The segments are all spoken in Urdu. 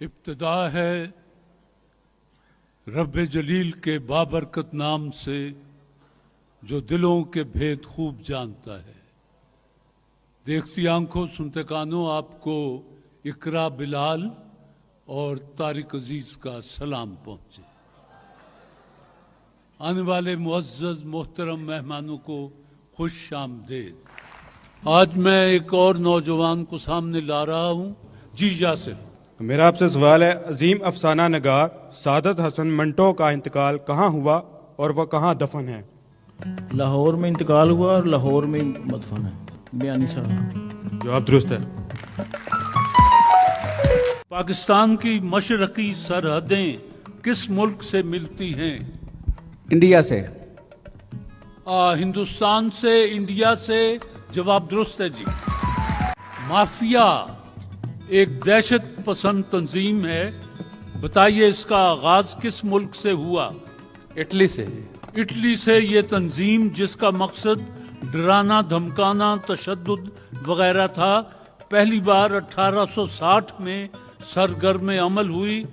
ابتدا ہے رب جلیل کے بابرکت نام سے جو دلوں کے بھید خوب جانتا ہے. دیکھتی آنکھوں سنتے کانوں آپ کو اقرا بلال اور طارق عزیز کا سلام پہنچے. آنے والے معزز محترم مہمانوں کو خوش آمدید. آج میں ایک اور نوجوان کو سامنے لا رہا ہوں. جی یاسر. میرا آپ سے سوال ہے، عظیم افسانہ نگار سعادت حسن منٹو کا انتقال کہاں ہوا اور وہ کہاں دفن ہے؟ لاہور میں انتقال ہوا اور لاہور میں مدفن ہے. بیانی صاحب. جواب درست ہے. پاکستان کی مشرقی سرحدیں کس ملک سے ملتی ہیں؟ انڈیا سے. ہندوستان سے، انڈیا سے. جواب درست ہے جی. مافیا ایک دہشت پسند تنظیم ہے، بتائیے اس کا آغاز کس ملک سے ہوا؟ اٹلی سے. اٹلی سے. یہ تنظیم جس کا مقصد ڈرانا، دھمکانا، تشدد وغیرہ تھا، پہلی بار 1860 میں سرگرم عمل ہوئی.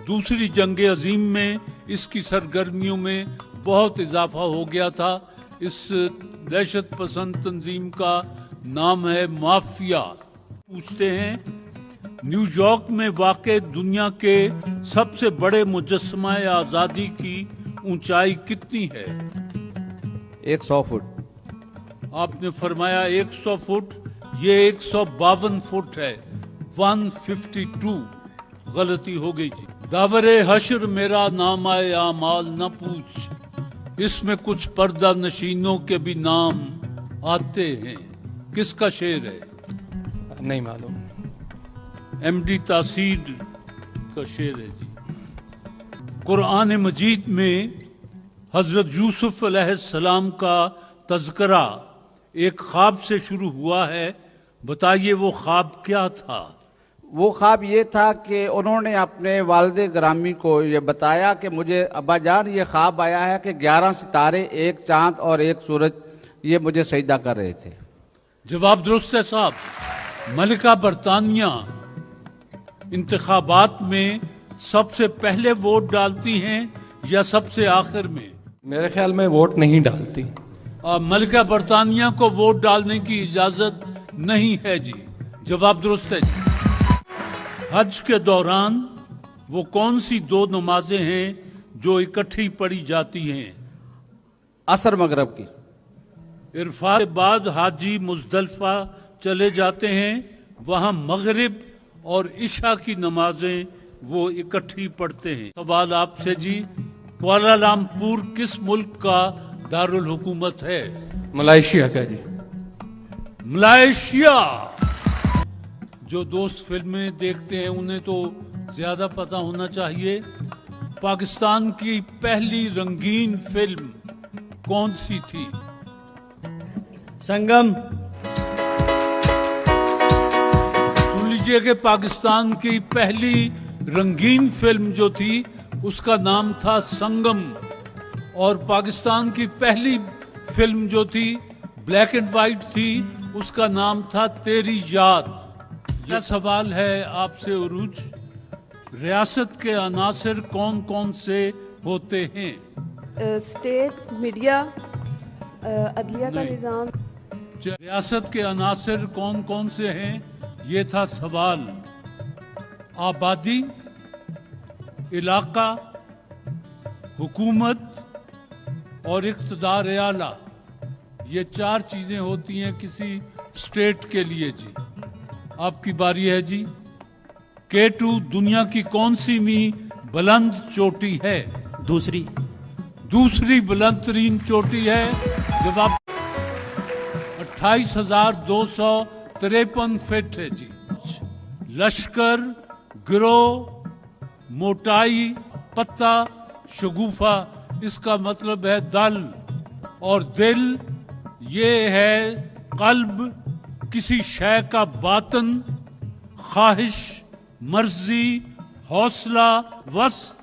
دوسری جنگ عظیم میں اس کی سرگرمیوں میں بہت اضافہ ہو گیا تھا. اس دہشت پسند تنظیم کا نام ہے مافیا. پوچھتے ہیں نیو یارک میں واقع دنیا کے سب سے بڑے مجسمہ آزادی کی اونچائی کتنی ہے؟ 100 فٹ. آپ نے فرمایا 100 فٹ. یہ 152 فٹ ہے. 152. غلطی ہو گئی جی. داور حشر میرا نام اعمال نہ پوچھ، اس میں کچھ پردہ نشینوں کے بھی نام آتے ہیں. کس کا شعر ہے؟ نہیں معلوم. ایم ڈی تاثیر کا شعر ہے جی. قرآن مجید میں حضرت یوسف علیہ السلام کا تذکرہ ایک خواب سے شروع ہوا ہے، بتائیے وہ خواب کیا تھا؟ وہ خواب یہ تھا کہ انہوں نے اپنے والد گرامی کو یہ بتایا کہ مجھے ابا جان یہ خواب آیا ہے کہ 11 ستارے، ایک چاند اور ایک سورج یہ مجھے سجدہ کر رہے تھے. جواب درست ہے صاحب. ملکہ برطانیہ انتخابات میں سب سے پہلے ووٹ ڈالتی ہیں یا سب سے آخر میں؟ میرے خیال میں ووٹ نہیں ڈالتی. ملکہ برطانیہ کو ووٹ ڈالنے کی اجازت نہیں ہے جی. جواب درست ہے جی. حج کے دوران وہ کون سی 2 نمازیں ہیں جو اکٹھی پڑھی جاتی ہیں؟ عصر مغرب کی. عرفات کے بعد حاجی مزدلفہ چلے جاتے ہیں، وہاں مغرب اور عشاء کی نمازیں وہ اکٹھی پڑھتے ہیں. سوال آپ سے جی، کوالالمپور کس ملک کا دارالحکومت ہے؟ ملائیشیا کا جی. ملائیشیا. جو دوست فلمیں دیکھتے ہیں انہیں تو زیادہ پتہ ہونا چاہیے. پاکستان کی پہلی رنگین فلم کون سی تھی؟ سنگم. سن لیجئے کہ پاکستان کی پہلی رنگین فلم جو تھی اس کا نام تھا سنگم، اور پاکستان کی پہلی فلم جو تھی بلیک اینڈ وائٹ تھی، اس کا نام تھا تیری یاد. یہ سوال ہے آپ سے عروج، ریاست کے عناصر کون کون سے ہوتے ہیں؟ اسٹیٹ، میڈیا، عدلیہ کا نظام. ریاست کے عناصر کون کون سے ہیں یہ تھا سوال. آبادی، علاقہ، حکومت اور اقتدار اعلیٰ. یہ 4 چیزیں ہوتی ہیں کسی اسٹیٹ کے لیے جی. آپ کی باری ہے جی. K2 دنیا کی کون سی بلند چوٹی ہے؟ دوسری بلند ترین چوٹی ہے. جواب 28,253 فٹ ہے جی. لشکر، گروہ، موٹائی، پتہ، شگوفہ، اس کا مطلب ہے دل. اور دل یہ ہے قلب، کسی شے کا باطن، خواہش، مرضی، حوصلہ، وسط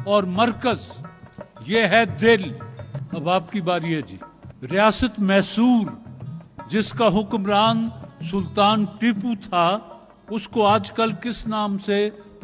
اور مرکز، یہ ہے دل. اب آپ کی باری ہے جی. ریاست میسور جس کا حکمران سلطان ٹیپو تھا، اس کو آج کل کس نام سے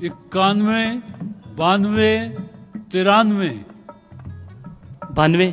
91, 92, 93? 92।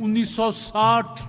1960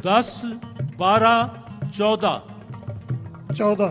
10, 12, 14? 14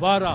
12।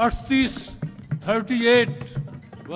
38।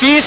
30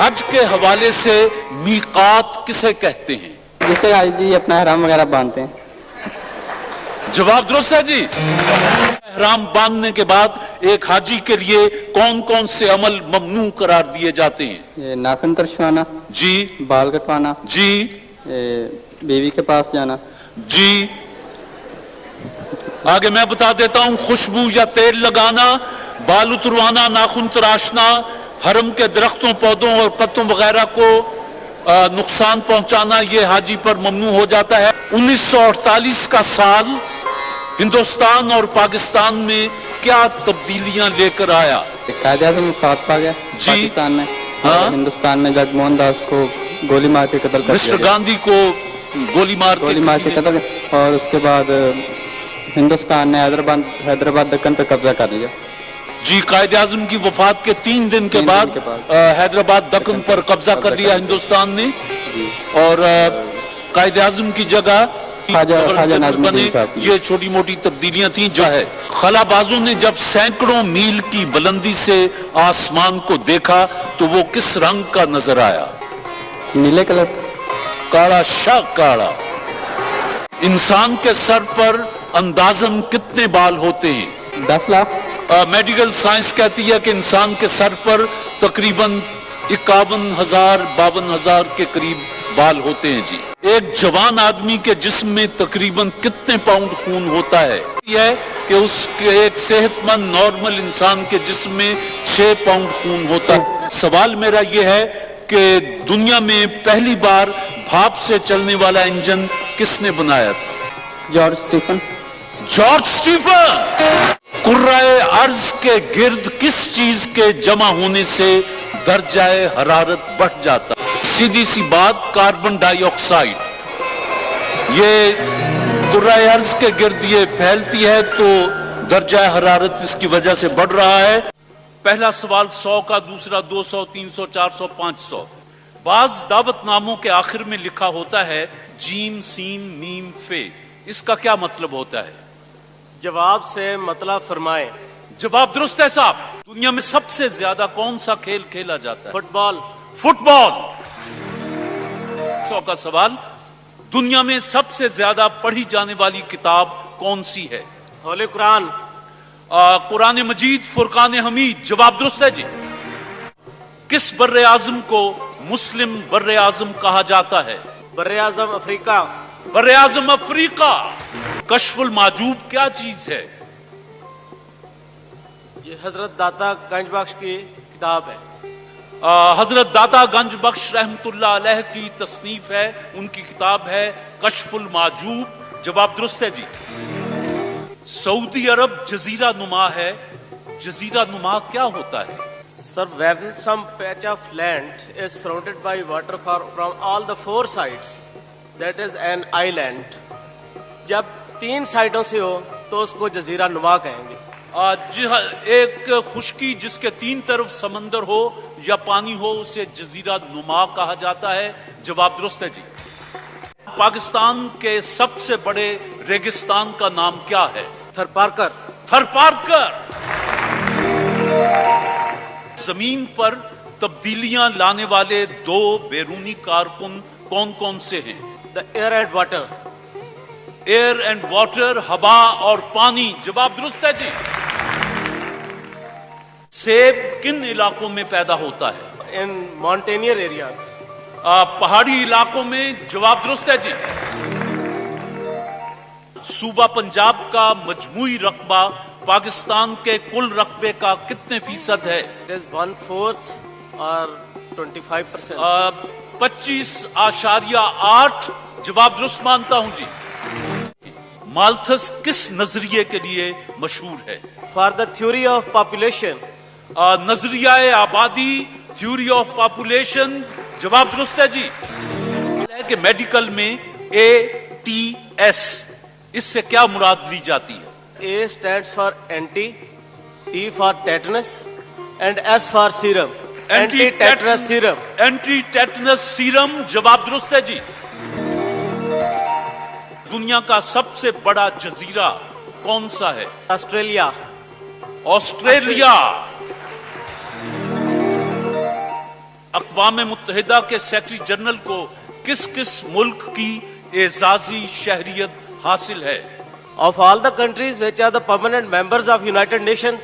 حج کے حوالے سے میقات کسے کہتے ہیں؟ جس سے حاجی اپنا احرام وغیرہ باندھتے ہیں. جواب درست ہے جی. احرام باندھنے کے بعد ایک حاجی کے لیے کون کون سے عمل ممنوع قرار دیے جاتے ہیں؟ یہ ناخن ترشوانا جی. بال کٹوانا جی. بیوی کے پاس جانا جی. آگے میں بتا دیتا ہوں. خوشبو یا تیل لگانا، بال اتروانا، ناخن تراشنا، حرم کے درختوں پودوں اور پتوں وغیرہ کو نقصان پہنچانا، یہ حاجی پر ممنوع ہو جاتا ہے. 1948 کا سال ہندوستان اور پاکستان میں کیا تبدیلیاں لے کر آیا؟ قائد اعظم وفات پا گیا پاکستان میں. ہندوستان میں جگ موہن داس کو گولی مار کے قتل کر دیا مسٹر گاندھی کو گولی مار کے قتل. اور اس کے بعد ہندوستان نے حیدرآباد دکن پہ قبضہ کر لیا. جی. قائد اعظم کی وفات کے 3 دن کے بعد حیدرآباد دکن پر قبضہ کر لیا ہندوستان نے. اور قائد اعظم کی جگہ بنے. یہ چھوٹی موٹی تبدیلیاں تھیں. جو ہے خلا بازوں نے جب سینکڑوں میل کی بلندی سے آسمان کو دیکھا تو وہ کس رنگ کا نظر آیا؟ نیلے کلر. کالا شاہ کالا. انسان کے سر پر اندازاً کتنے بال ہوتے ہیں؟ 10 لاکھ. میڈیکل سائنس کہتی ہے کہ انسان کے سر پر تقریباً 51,000 52,000 کے قریب بال ہوتے ہیں جی. ایک جوان آدمی کے جسم میں تقریباً کتنے پاؤنڈ خون ہوتا ہے؟ یہ ہے کہ اس کے ایک صحت مند نارمل انسان کے جسم میں 6 پاؤنڈ خون ہوتا ہے. سوال میرا یہ ہے کہ دنیا میں پہلی بار بھاپ سے چلنے والا انجن کس نے بنایا تھا؟ George Stephen. George Stephen. کرۂ ارض کے گرد کس چیز کے جمع ہونے سے درجہ حرارت بڑھ جاتا؟ سیدھی سی بات، کاربن ڈائی آکسائڈ. یہ کرۂ ارض کے گرد یہ پھیلتی ہے تو درجہ حرارت اس کی وجہ سے بڑھ رہا ہے. پہلا سوال 100 کا، دوسرا 200، 300، 400، 500. بعض دعوت ناموں کے آخر میں لکھا ہوتا ہے جیم سین میم فے. اس کا کیا مطلب ہوتا ہے؟ جواب سے مطلب فرمائیں. جواب درست ہے صاحب. دنیا میں سب سے زیادہ کون سا کھیل کھیلا جاتا ہے؟ فٹ بال. فٹ بال. 100 کا سوال. دنیا میں سب سے زیادہ پڑھی جانے والی کتاب کون سی ہے؟ ہولی قرآن. قرآن مجید، فرقان حمید. جواب درست ہے جی. کس بر اعظم کو مسلم بر اعظم کہا جاتا ہے؟ بر اعظم افریقہ. بر اعظم افریقہ. کشف المعجوب کیا چیز ہے؟ یہ حضرت داتا گنج بخش کی کتاب ہے. حضرت داتا گنج بخش رحمت اللہ علیہ کی تصنیف ہے. ان کی کتاب ہے کشف المعجوب. جواب درست ہے جی. سعودی عرب جزیرہ نما ہے. جزیرہ نما کیا ہوتا ہے؟ Sir, when some patch of land is surrounded by water from all the 4 sides, that is an island. جب 3 سائڈوں سے ہو تو اس کو جزیرہ نما کہیں گے. ایک خشکی جس کے 3 طرف سمندر ہو یا پانی ہو اسے جزیرہ نما کہا جاتا ہے. جواب درست ہے جی. پاکستان کے سب سے بڑے ریگستان کا نام کیا ہے؟ تھرپارکر. تھرپارکر. زمین پر تبدیلیاں لانے والے 2 بیرونی کارکن کون کون سے ہیں؟ The air and water. Air and water, ہوا اور پانی. جواب درست ہے جی. سیب کن علاقوں میں پیدا ہوتا ہے؟ ان ماؤنٹینئر ایریاز. پہاڑی علاقوں میں. جواب درست ہے جی. صوبہ پنجاب کا مجموعی رقبہ پاکستان کے کل رقبے کا کتنے فیصد ہے؟ 1/4 اور 25%. 25.8. جواب درست مانتا ہوں جی. مالتھس کس نظریے کے لیے مشہور ہے؟ For the theory of population. نظریہ آبادی، تھیوری آف پاپولیشن. جواب درست ہے جی. کہ میڈیکل میں ATS اس سے کیا مراد لی جاتی ہے؟ A stands for anti, T for tetanus, and S for serum. Anti-tetanus serum. Anti-tetanus serum. جواب درست ہے جی. دنیا کا سب سے بڑا جزیرہ کون سا ہے؟ آسٹریلیا. آسٹریلیا. اقوام متحدہ کے سیکرٹری جنرل کو کس کس ملک کی اعزازی شہریت حاصل ہے؟ Of all the countries which are the permanent members of United Nations,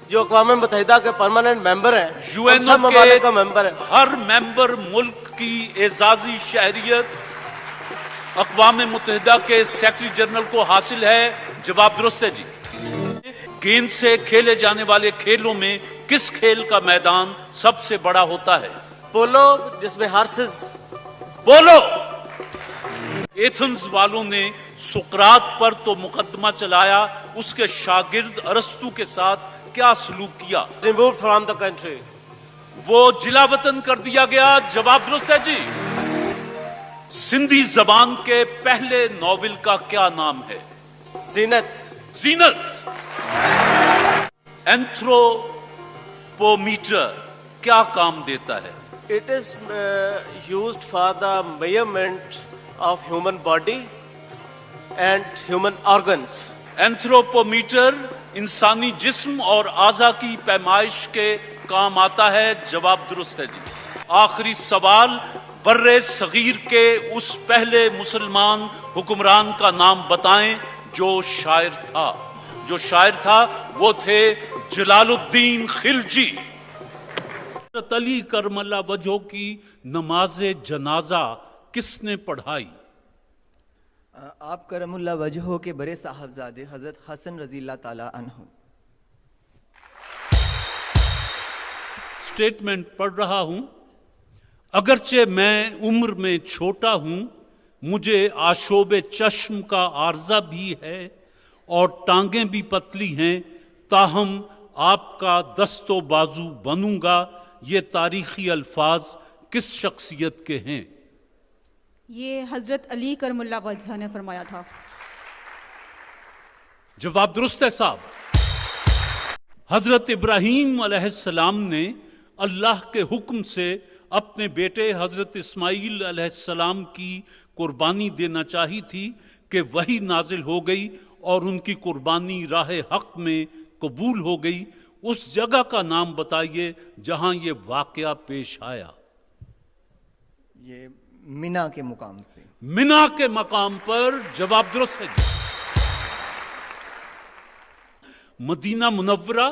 جو اقوام متحدہ کے پرماننٹ ممبر ہیں، یو این سب او ممالک کے کا ممبر ہے. ہر ممبر ملک کی اعزازی شہریت اقوام متحدہ کے سیکرٹری جنرل کو حاصل ہے. جواب درست ہے جی. گیند سے کھیلے جانے والے کھیلوں میں کس کھیل کا میدان سب سے بڑا ہوتا ہے؟ پولو، جس میں ہارسز. بولو. ایتھنز والوں نے سقراط پر تو مقدمہ چلایا، اس کے شاگرد ارسطو کے ساتھ کیا سلوک کیا؟ removed from the country. وہ جلا وطن کر دیا گیا. جواب درست ہے جی. سندھی زبان کے پہلے ناول کا کیا نام ہے؟ زینت. زینت. اینتھروپومیٹر کیا کام دیتا ہے؟ It is used for the measurement of human body and human organs. اینتھروپومیٹر انسانی جسم اور اعضاء کی پیمائش کے کام آتا ہے. جواب درست ہے جی. آخری سوال، بر صغیر کے اس پہلے مسلمان حکمران کا نام بتائیں جو شاعر تھا. جو شاعر تھا وہ تھے جلال الدین خلجی. حضرت علی کرم اللہ وجہہ کی نماز جنازہ کس نے پڑھائی؟ آپ کرم اللہ وجہہ کے بڑے صاحبزادے حضرت حسن رضی اللہ تعالی عنہ. سٹیٹمنٹ پڑھ رہا ہوں. اگرچہ میں عمر میں چھوٹا ہوں، مجھے آشوب چشم کا عارضہ بھی ہے اور ٹانگیں بھی پتلی ہیں، تاہم آپ کا دست و بازو بنوں گا. یہ تاریخی الفاظ کس شخصیت کے ہیں؟ یہ حضرت علی کرم اللہ وجہ نے فرمایا تھا. جواب درست ہے صاحب. حضرت ابراہیم علیہ السلام نے اللہ کے حکم سے اپنے بیٹے حضرت اسماعیل علیہ السلام کی قربانی دینا چاہی تھی کہ وحی نازل ہو گئی اور ان کی قربانی راہ حق میں قبول ہو گئی. اس جگہ کا نام بتائیے جہاں یہ واقعہ پیش آیا. یہ منا کے مقام پہ. منا کے مقام پر. جواب درست ہے. مدینہ منورہ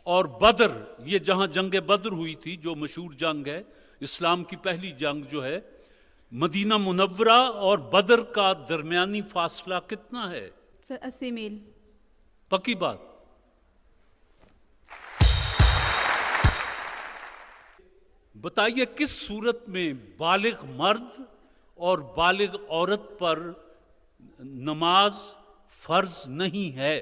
اور بدر، یہ جہاں جنگ بدر ہوئی تھی جو مشہور جنگ ہے، اسلام کی پہلی جنگ جو ہے، مدینہ منورہ اور بدر کا درمیانی فاصلہ کتنا ہے؟ سر 80 میل. پکی بات. بتائیے کس صورت میں بالغ مرد اور بالغ عورت پر نماز فرض نہیں ہے؟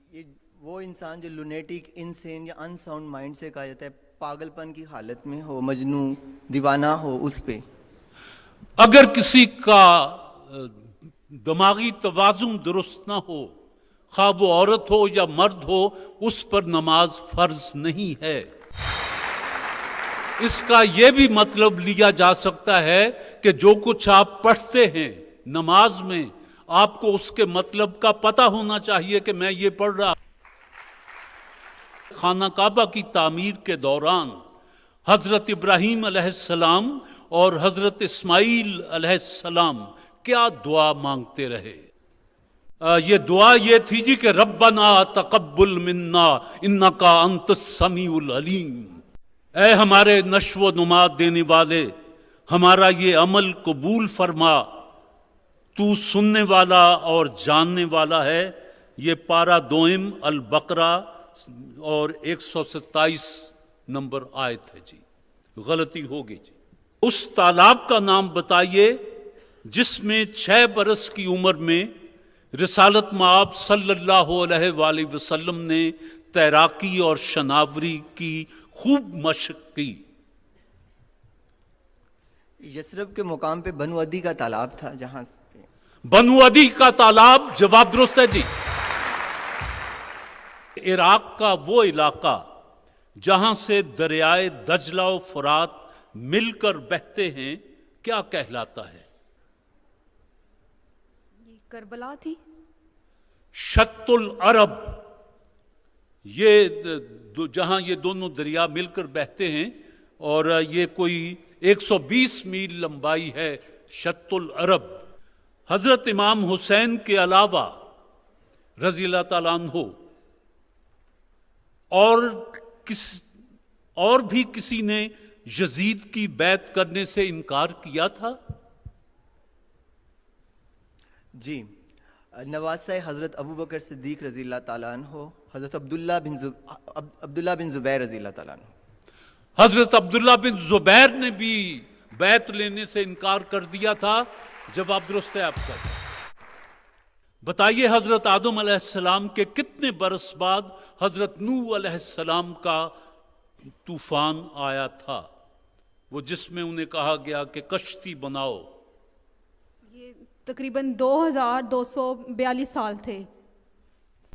یہ وہ انسان جو لونیٹک، انسین یا انساؤنڈ مائنڈ سے کہا جاتا ہے، پاگل پن کی حالت میں ہو، مجنون دیوانہ ہو، اس پہ. اگر کسی کا دماغی توازن درست نہ ہو، خواہ وہ عورت ہو یا مرد ہو، اس پر نماز فرض نہیں ہے. اس کا یہ بھی مطلب لیا جا سکتا ہے کہ جو کچھ آپ پڑھتے ہیں نماز میں، آپ کو اس کے مطلب کا پتہ ہونا چاہیے کہ میں یہ پڑھ رہا. خانہ کعبہ کی تعمیر کے دوران حضرت ابراہیم علیہ السلام اور حضرت اسماعیل علیہ السلام کیا دعا مانگتے رہے؟ یہ دعا یہ تھی جی کہ ربنا تقبل منا انکا انت السمیع العلیم. اے ہمارے نشو و نما دینے والے، ہمارا یہ عمل قبول فرما، تو سننے والا اور جاننے والا ہے. یہ پارہ دوئم البقرہ اور 127 نمبر آیت ہے جی. غلطی ہوگی جی. اس تالاب کا نام بتائیے جس میں 6 برس کی عمر میں رسالت مآب صلی اللہ علیہ وآلہ وسلم نے تیراکی اور شناوری کی خوب مشق کی. یثرب کے مقام پہ بنو عدی کا تالاب تھا جہاں پہ. بنو عدی کا تالاب. جواب درست ہے جی. عراق کا وہ علاقہ جہاں سے دریائے دجلہ و فرات مل کر بہتے ہیں کیا کہلاتا ہے؟ کربلا تھی. شط العرب یہ جہاں یہ دونوں دریا مل کر بہتے ہیں اور یہ کوئی 120 میل لمبائی ہے شط العرب. حضرت امام حسین کے علاوہ رضی اللہ تعالیٰ عنہ اور بھی کسی نے یزید کی بیعت کرنے سے انکار کیا تھا؟ جی، نواسہ حضرت ابو بکر صدیق رضی اللہ تعالیٰ عنہ، حضرت عبداللہ بن زبیر رضی اللہ تعالیٰ عنہ. حضرت عبداللہ بن زبیر نے بھی بیعت لینے سے انکار کر دیا تھا. جواب درست ہے آپ کا. بتائیے حضرت آدم علیہ السلام کے کتنے برس بعد حضرت نوح علیہ السلام کا طوفان آیا تھا، وہ جس میں انہیں کہا گیا کہ کشتی بناؤ؟ یہ تقریباً 2242 سال تھے.